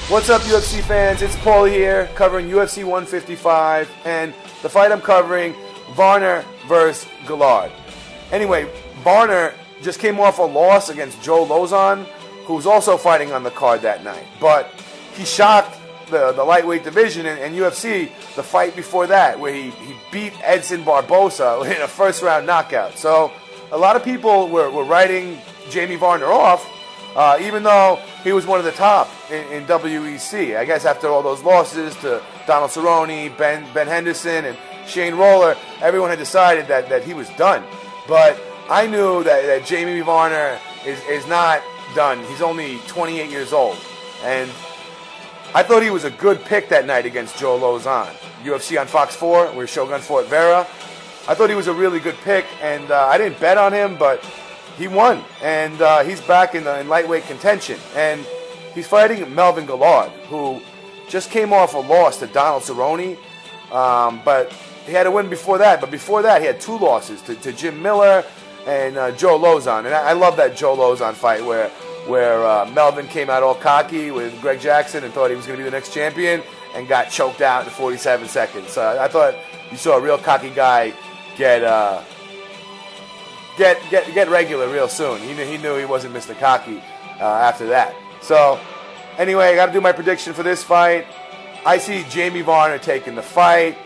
What's up, UFC fans? It's Paulie here, covering UFC 155, and the fight I'm covering, Varner versus Guillard. Anyway, Varner just came off a loss against Joe Lauzon, who was also fighting on the card that night. But he shocked the lightweight division and UFC the fight before that, where he beat Edson Barbosa in a first-round knockout. So a lot of people were writing Jamie Varner off, even though he was one of the top in WEC. I guess after all those losses to Donald Cerrone, Ben Henderson, and Shane Roller, everyone had decided that he was done. But I knew that Jamie Varner is not done. He's only 28 years old. And I thought he was a good pick that night against Joe Lauzon. UFC on Fox 4, where Shogun fought Vera. I thought he was a really good pick, and I didn't bet on him, but he won, and he's back in lightweight contention. And he's fighting Melvin Guillard, who just came off a loss to Donald Cerrone, but he had a win before that. But before that, he had two losses to Jim Miller and Joe Lauzon. And I love that Joe Lauzon fight where Melvin came out all cocky with Greg Jackson and thought he was going to be the next champion and got choked out in 47 seconds. I thought you saw a real cocky guy get regular real soon. He knew he wasn't Mr. Cocky after that. So anyway, I got to do my prediction for this fight. I see Jamie Varner taking the fight.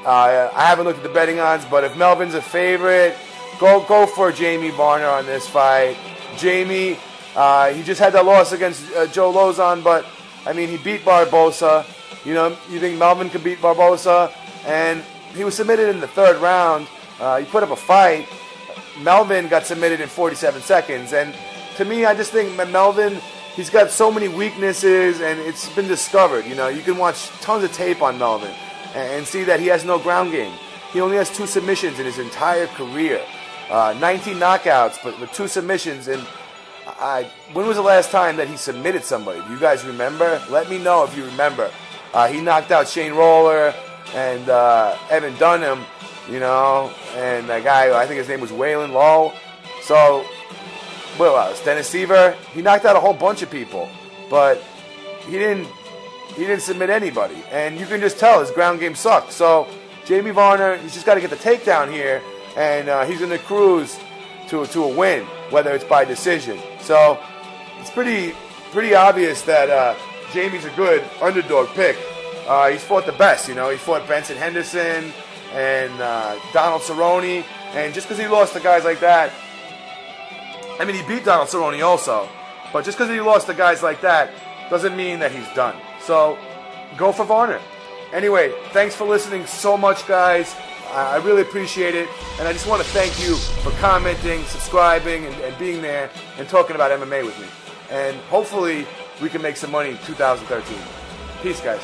I haven't looked at the betting odds, but if Melvin's a favorite, go for Jamie Varner on this fight. Jamie, he just had that loss against Joe Lauzon, but I mean, he beat Barbosa. You know, you think Melvin could beat Barbosa? And he was submitted in the third round. He put up a fight. Melvin got submitted in 47 seconds. And to me, I just think Melvin, he's got so many weaknesses, and it's been discovered. You know, you can watch tons of tape on Melvin and see that he has no ground game. He only has 2 submissions in his entire career. 19 knockouts, but with 2 submissions. And when was the last time that he submitted somebody? Do you guys remember? Let me know if you remember. He knocked out Shane Roller and Evan Dunham, you know, and that guy, I think his name was Waylon Lowe. So, what else? Dennis Seaver. He knocked out a whole bunch of people, but he didn't submit anybody. And you can just tell his ground game sucked. So, Jamie Varner, he's just got to get the takedown here, and he's going to cruise to a win, whether it's by decision. So, it's pretty obvious that Jamie's a good underdog pick. He's fought the best, you know. He fought Benson Henderson and Donald Cerrone, and just because he lost to guys like that, I mean, he beat Donald Cerrone also, but just because he lost to guys like that doesn't mean that he's done. So, go for Varner. Anyway, thanks for listening so much, guys. I really appreciate it, and I just want to thank you for commenting, subscribing, and being there and talking about MMA with me. And hopefully, we can make some money in 2013. Peace, guys.